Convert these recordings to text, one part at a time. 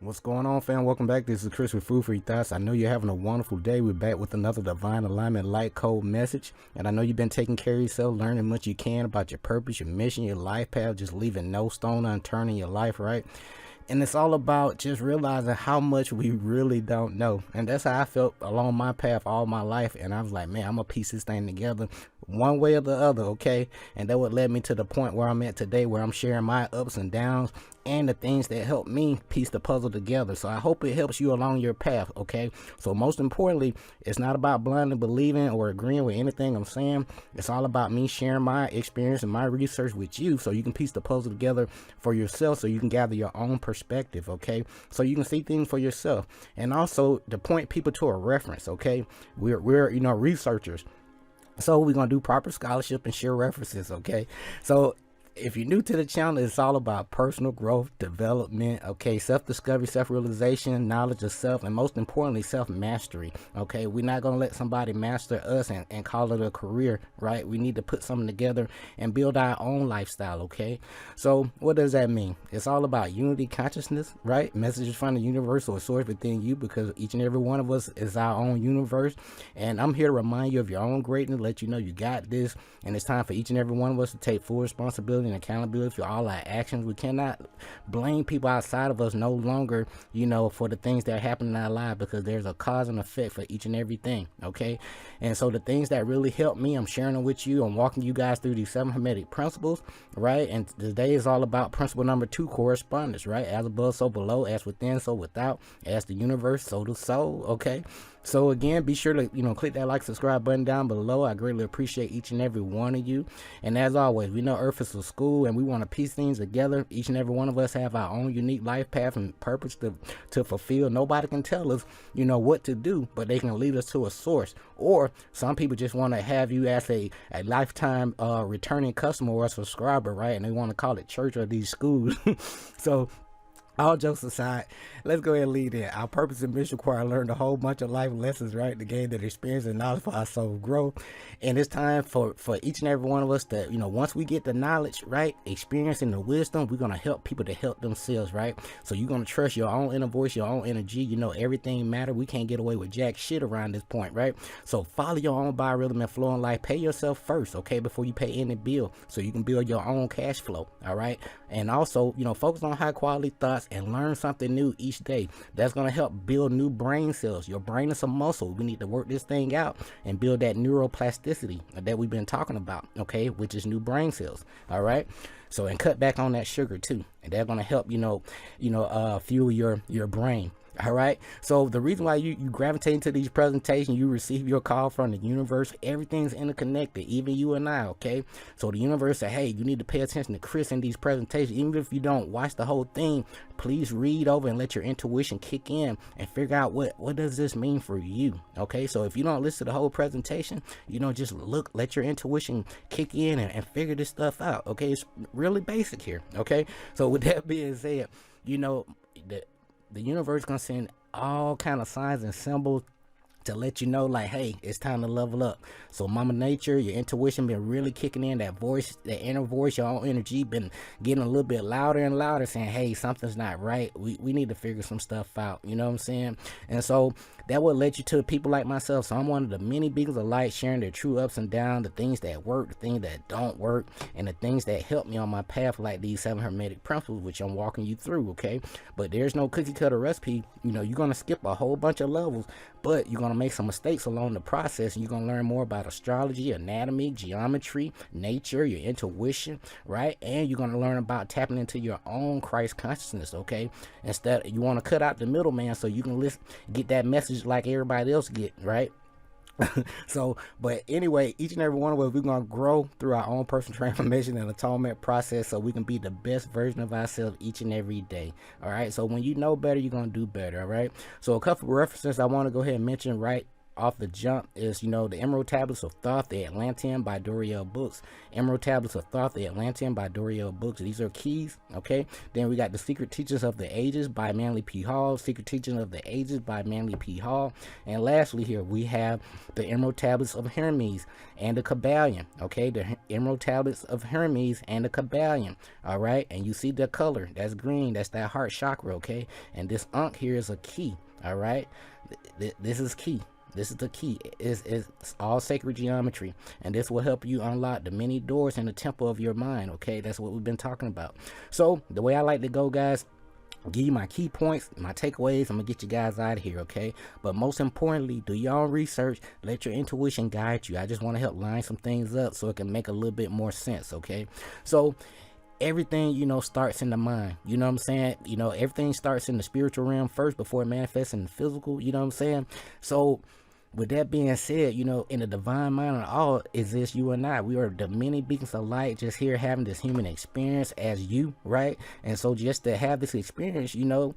What's going on, fam? Welcome back. This is Chris with Food for Your Thoughts. I know you're having a wonderful day. We're back with another Divine Alignment Light Code message. And I know you've been taking care of yourself, learning much you can about your purpose, your mission, your life path, just leaving no stone unturned in your life, right? And it's all about just realizing how much we really don't know. And that's how I felt along my path all my life. And I was like, man, I'm going to piece this thing together one way or the other, okay? And that would lead me to the point where I'm at today, where I'm sharing my ups and downs and the things that help me piece the puzzle together. So I hope it helps you along your path, okay? So most importantly, it's not about blindly believing or agreeing with anything I'm saying. It's all about me sharing my experience and my research with you so you can piece the puzzle together for yourself, so you can gather your own perspective, okay? So you can see things for yourself. And also to point people to a reference, okay? We're researchers. So we're going to do proper scholarship and share references, okay? So if you're new to the channel, it's all about personal growth, development, okay, self-discovery, self-realization, knowledge of self, and most importantly, self-mastery, okay? We're not going to let somebody master us and call it a career, right? We need to put something together and build our own lifestyle, okay? So what does that mean? It's all about unity consciousness, right? Messages from the universal source within you, because each and every one of us is our own universe. And I'm here to remind you of your own greatness, let you know you got this, and it's time for each and every one of us to take full responsibility and accountability for all our actions. We cannot blame people outside of us no longer, for the things that happen in our lives, because there's a cause and effect for each and everything, okay? And so the things that really help me, I'm sharing them with you. I'm walking you guys through these 7 Hermetic principles, right? And today is all about principle number 2, correspondence, right? As above, so below, as within, so without, as the universe, so the soul, okay? So again, be sure to, click that like, subscribe button down below. I greatly appreciate each and every one of you. And as always, we know Earth is a school and we want to piece things together. Each and every one of us have our own unique life path and purpose to fulfill. Nobody can tell us, what to do, but they can lead us to a source. Or some people just want to have you as a lifetime returning customer or a subscriber, right? And they want to call it church or these schools. So all jokes aside, let's go ahead and lead in. Our purpose and mission require learn a whole bunch of life lessons, right? To gain that experience and knowledge for our soul growth. And it's time for each and every one of us to, once we get the knowledge, right, experience and the wisdom, we're going to help people to help themselves, right? So you're going to trust your own inner voice, your own energy. Everything matters. We can't get away with jack shit around this point, right? So follow your own biorhythm and flow in life. Pay yourself first, okay, before you pay any bill, so you can build your own cash flow, all right? And also, focus on high quality thoughts and learn something new each day. That's going to help build new brain cells. Your brain is a muscle. We need to work this thing out and build that neuroplasticity that we've been talking about, okay, which is new brain cells, all right? So, and cut back on that sugar too, and they're going to help fuel your brain. All right. So the reason why you gravitate into these presentations, you receive your call from the universe. Everything's interconnected, even you and I. OK, so the universe said, hey, you need to pay attention to Chris in these presentations. Even if you don't watch the whole thing, please read over and let your intuition kick in and figure out what does this mean for you. OK, so if you don't listen to the whole presentation, just let your intuition kick in and figure this stuff out. OK, it's really basic here. OK, so with that being said, the universe gonna send all kind of signs and symbols to let you know, like, hey, it's time to level up. So Mama Nature, your intuition been really kicking in. That voice, that inner voice, your own energy been getting a little bit louder and louder, saying, hey, something's not right. We need to figure some stuff out. You know what I'm saying? And so that will let you to people like myself. So I'm one of the many beacons of light, sharing their true ups and downs, the things that work, the things that don't work, and the things that help me on my path, like these 7 Hermetic principles, which I'm walking you through, okay? But there's no cookie cutter recipe. You're going to skip a whole bunch of levels, but you're going to make some mistakes along the process, and you're going to learn more about astrology, anatomy, geometry, nature, your intuition, right? And you're going to learn about tapping into your own Christ consciousness, okay? Instead, you want to cut out the middleman so you can get that message like everybody else get, right? So, but anyway, each and every one of us, we're going to grow through our own personal transformation and atonement process, so we can be the best version of ourselves each and every day. All right. So when you know better, you're going to do better. All right. So a couple of references I want to go ahead and mention right off the jump is, you know, the Emerald Tablets of Thoth, the Atlantean by Doriel Books. Emerald Tablets of Thoth, the Atlantean by Doriel Books. These are keys, okay? Then we got the Secret Teachings of the Ages by Manly P. Hall. Secret Teachings of the Ages by Manly P. Hall. And lastly here, we have the Emerald Tablets of Hermes and the Kabbalion, okay? The Emerald Tablets of Hermes and the Kabbalion, all right? And you see the color, that's green, that's that heart chakra, okay? And this Ankh here is a key, all right? This is key. This is the key. It's all sacred geometry, and this will help you unlock the many doors in the temple of your mind, okay? That's what we've been talking about. So the way I like to go, guys, give you my key points, my takeaways. I'm gonna get you guys out of here, okay? But most importantly, do your own research. Let your intuition guide you. I just want to help line some things up so it can make a little bit more sense, okay? So everything, you know, starts in the mind. You know what I'm saying? You know, everything starts in the spiritual realm first before it manifests in the physical. You know what I'm saying? So with that being said, you know, in the divine mind of all exists you and I. We are the many beacons of light just here having this human experience as you, right? And so just to have this experience, you know,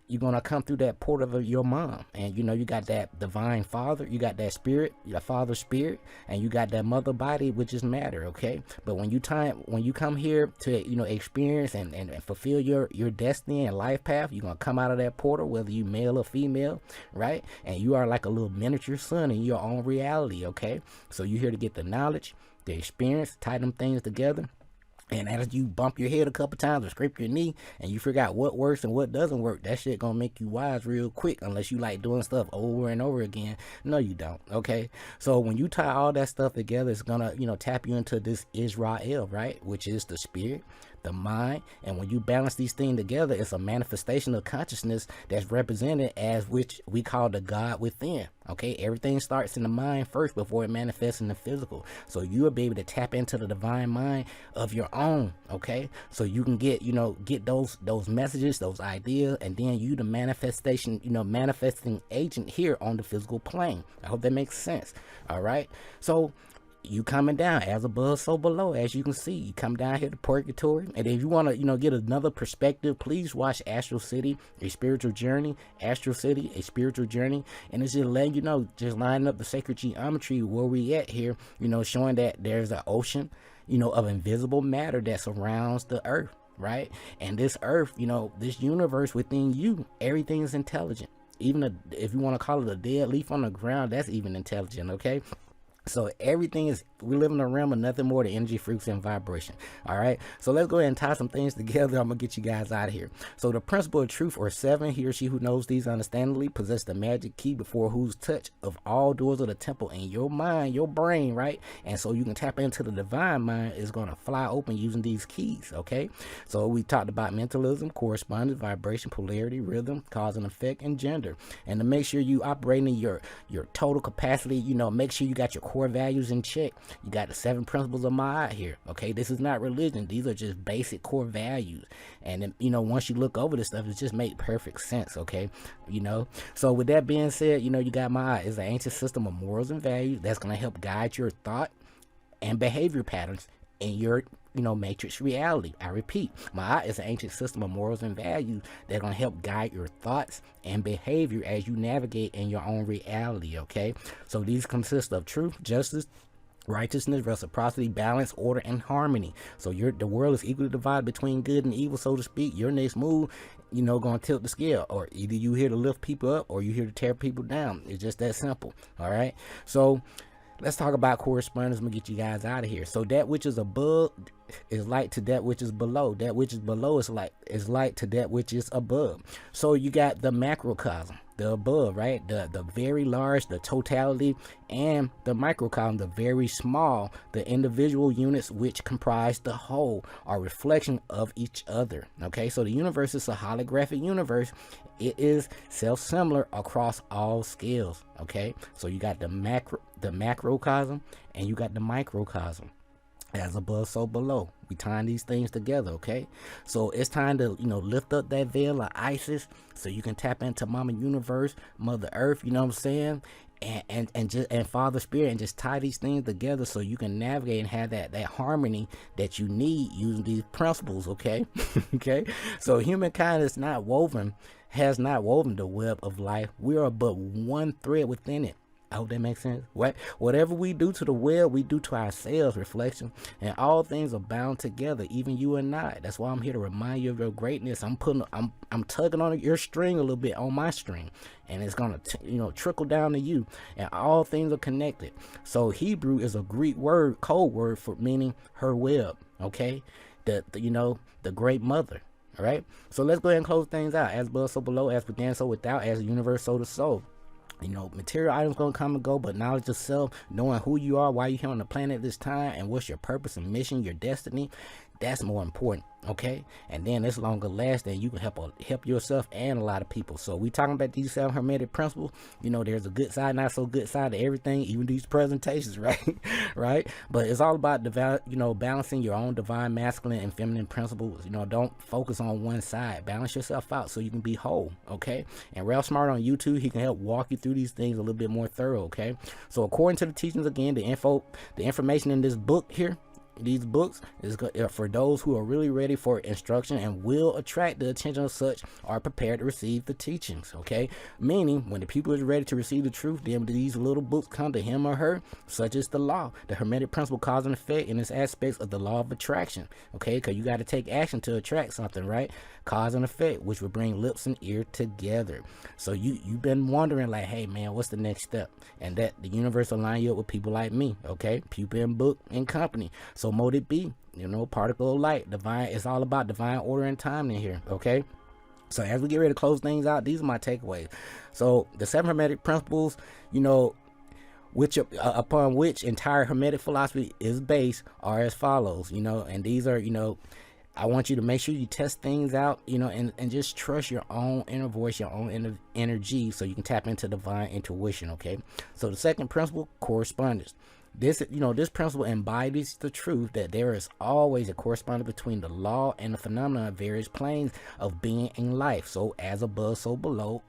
you're going to come through that portal of your mom. And, you know, you got that divine father, you got that spirit, your father spirit, and you got that mother body, which is matter, okay? But when you come here to, you know, experience and fulfill your destiny and life path, you're going to come out of that portal, whether you male or female, right? And you are like a little miniature son in your own reality, okay? So you're here to get the knowledge, the experience, tie them things together. And as you bump your head a couple times or scrape your knee and you figure out what works and what doesn't work, that shit gonna make you wise real quick, unless you like doing stuff over and over again. No, you don't, okay? So when you tie all that stuff together, it's gonna, you know, tap you into this Israel, right? Which is the spirit, the mind, and when you balance these things together, it's a manifestation of consciousness that's represented as which we call the God within, okay? Everything starts in the mind first before it manifests in the physical. So you will be able to tap into the divine mind of your own, okay? So you can get, you know, get those messages, those ideas, and then you the manifestation, you know, manifesting agent here on the physical plane. I hope that makes sense. All right, so you coming down as above, so below. As you can see, you come down here to purgatory. And if you want to, you know, get another perspective, please watch Astral City, A Spiritual Journey. Astral City, A Spiritual Journey. And it's just letting you know, just lining up the sacred geometry where we at here, you know, showing that there's an ocean, you know, of invisible matter that surrounds the earth, right? And this earth, you know, this universe within you, everything is intelligent. Even if you want to call it a dead leaf on the ground, that's even intelligent, okay? So everything is, we live in a realm of nothing more than energy, frequency, and vibration. All right. So let's go ahead and tie some things together. I'm going to get you guys out of here. So the principle of truth, or 7, he or she who knows these understandingly possess the magic key before whose touch of all doors of the temple in your mind, your brain, right? And so you can tap into the divine mind is going to fly open using these keys. Okay. So we talked about mentalism, correspondence, vibration, polarity, rhythm, cause and effect, and gender. And to make sure you operating your total capacity, you know, make sure you got your core values in check. You got the 7 principles of Ma'at here. Okay, this is not religion. These are just basic core values. And then, you know, once you look over this stuff, it just makes perfect sense. Okay, you know. So with that being said, you know, you got Ma'at. It's an ancient system of morals and values that's going to help guide your thought and behavior patterns in your, you know, matrix reality. I repeat, Ma'at is an ancient system of morals and values that are going to help guide your thoughts and behavior as you navigate in your own reality, okay? So these consist of truth, justice, righteousness, reciprocity, balance, order, and harmony. So the world is equally divided between good and evil, so to speak. Your next move, you know, going to tilt the scale, or either you here to lift people up or you here to tear people down. It's just that simple, all right? So let's talk about correspondence. I'm gonna get you guys out of here. So that which is above is light to that which is below. That which is below is light to that which is above. So you got the macrocosm, the above, right? The very large, the totality, and the microcosm, the very small, the individual units which comprise the whole, are reflection of each other. Okay, so the universe is a holographic universe. It is self-similar across all scales. Okay, so you got the macrocosm and you got the microcosm. As above, so below. We tying these things together, okay? So it's time to, you know, lift up that veil of Isis so you can tap into Mama Universe, Mother Earth, you know what I'm saying? And Father Spirit, and just tie these things together so you can navigate and have that harmony that you need using these principles, okay? Okay? So humankind has not woven the web of life. We are but one thread within it. I hope that makes sense. Whatever we do to the web, we do to ourselves, reflection. And all things are bound together, even you and I. That's why I'm here to remind you of your greatness. I'm tugging on your string a little bit, on my string. And it's going to, trickle down to you. And all things are connected. So Hebrew is a Greek word, code word for meaning her web. Okay? The great mother. All right? So let's go ahead and close things out. As above, so below, as within, so without, as the universe, so the soul. Material items gonna come and go, but knowledge of self, knowing who you are, why you're here on the planet at this time, and what's your purpose and mission, your destiny, that's more important. Okay, and then it's longer lasting. You can help yourself and a lot of people. So we talking about these 7 Hermetic principles. There's a good side, not so good side to everything, even these presentations, right? Right. But it's all about balancing your own divine masculine and feminine principles. Don't focus on one side. Balance yourself out so you can be whole. Okay. And Ralph Smart on YouTube, he can help walk you through these things a little bit more thorough. Okay. So according to the teachings, again, the information in this book here. These books is for those who are really ready for instruction and will attract the attention of such are prepared to receive the teachings. Okay, meaning when the people is ready to receive the truth, then these little books come to him or her, such as the law, the Hermetic principle, cause and effect, in its aspects of the law of attraction. Okay, because you got to take action to attract something, right? Cause and effect, which will bring lips and ear together. So you've been wondering, like, hey man, what's the next step? And that the universe will line you up with people like me. Okay, Pupa and Book and Company. So mote it be, particle of light, divine. It's all about divine order and time in here. Okay, so as we get ready to close things out, these are my takeaways. So the 7 Hermetic principles, which upon which entire Hermetic philosophy is based, are as follows. And these are, I want you to make sure you test things out, and just trust your own inner voice, your own energy, so you can tap into divine intuition. Okay, so the second principle, correspondence. This principle embodies the truth that there is always a correspondence between the law and the phenomena of various planes of being in life. So as above, so below,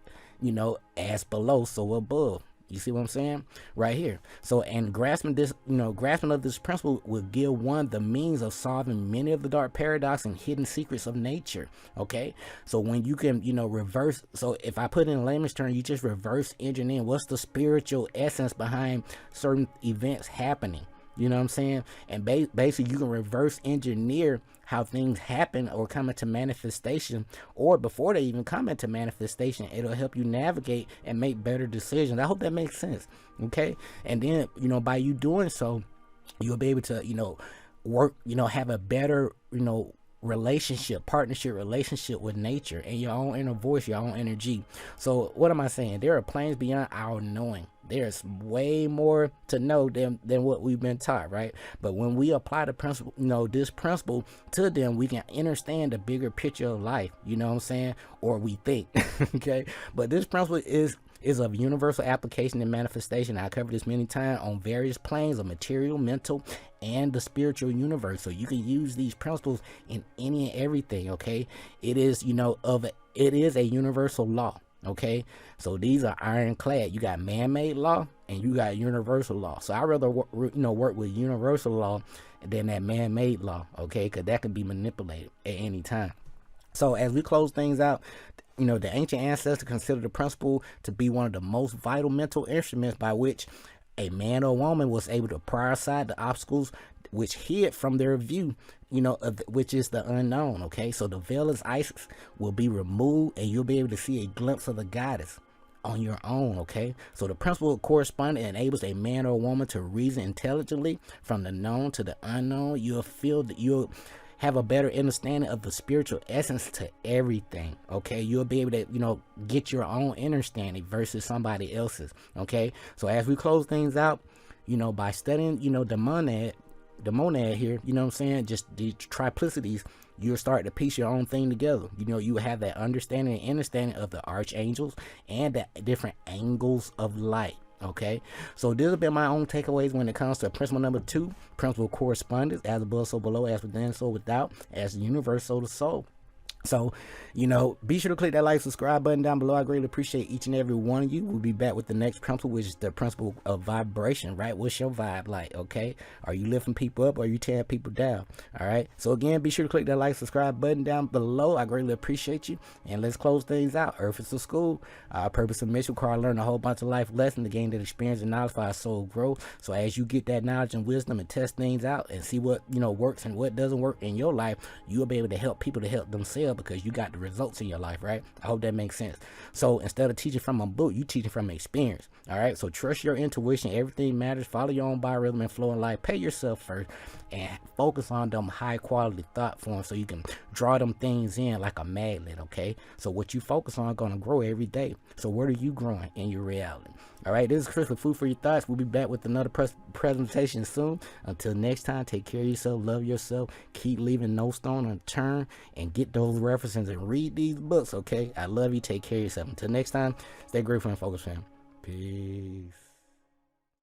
as below, so above. You see what I'm saying? Right here. So, and grasping of this principle will give one the means of solving many of the dark paradoxes and hidden secrets of nature. Okay. So when you can, reverse. So if I put in layman's term, you just reverse engineer what's the spiritual essence behind certain events happening. You know what I'm saying? And basically you can reverse engineer how things happen or come into manifestation, or before they even come into manifestation. It'll help you navigate and make better decisions. I hope that makes sense. Okay. And then, by you doing so, you'll be able to, work, have a better, partnership relationship with nature and your own inner voice, your own energy. So what am I saying? There are planes beyond our knowing. There's way more to know than what we've been taught, right? But when we apply the principle, this principle to them, we can understand the bigger picture of life. You know what I'm saying? Or we think. Okay. But this principle is of universal application and manifestation. I covered this many times on various planes of material, mental, and the spiritual universe. So you can use these principles in any and everything. Okay. It is, it is a universal law. Okay, so these are ironclad. You got man-made law and you got universal law. So I rather work with universal law than that man-made law. Okay, because that can be manipulated at any time. So as we close things out, the ancient ancestors considered the principle to be one of the most vital mental instruments by which a man or woman was able to pry aside the obstacles which hid from their view, which is the unknown. Okay, so the veil of Isis will be removed and you'll be able to see a glimpse of the goddess on your own. Okay, so the principle of correspondence enables a man or woman to reason intelligently from the known to the unknown. You'll have a better understanding of the spiritual essence to everything. Okay, you'll be able to get your own understanding versus somebody else's. Okay, so as we close things out, by studying the monad here, you know what I'm saying, just the triplicities, you'll start to piece your own thing together. You have that understanding of the archangels and the different angles of light. Okay, so this has been my own takeaways when it comes to principle number 2, principle of correspondence, as above, so below, as within, so without, as the universe, so the soul. So, you know, be sure to click that like, subscribe button down below. I greatly appreciate each and every one of you. We'll be back with the next principle, which is the principle of vibration, right? What's your vibe like, okay? Are you lifting people up or are you tearing people down? All right? So, again, be sure to click that like, subscribe button down below. I greatly appreciate you. And let's close things out. Earth is a school. Our purpose and mission require learn a whole bunch of life lessons to gain that experience and knowledge for our soul growth. So, as you get that knowledge and wisdom and test things out and see what, you know, works and what doesn't work in your life, you'll be able to help people to help themselves, because you got the results in your life, right? I hope that makes sense. So instead of teaching from a book, you teaching from experience. All right. So trust your intuition. Everything matters. Follow your own biorhythm and flow in life. Pay yourself first and focus on them high quality thought forms so you can draw them things in like a magnet. Okay. So what you focus on is going to grow every day. So where are you growing in your reality? All right. This is Chris with Food for Your Thoughts. We'll be back with another presentation soon. Until next time, take care of yourself. Love yourself. Keep leaving no stone unturned and get those references and read these books. Okay. I love you. Take care of yourself. Until next time, stay grateful and focused, fam. Peace.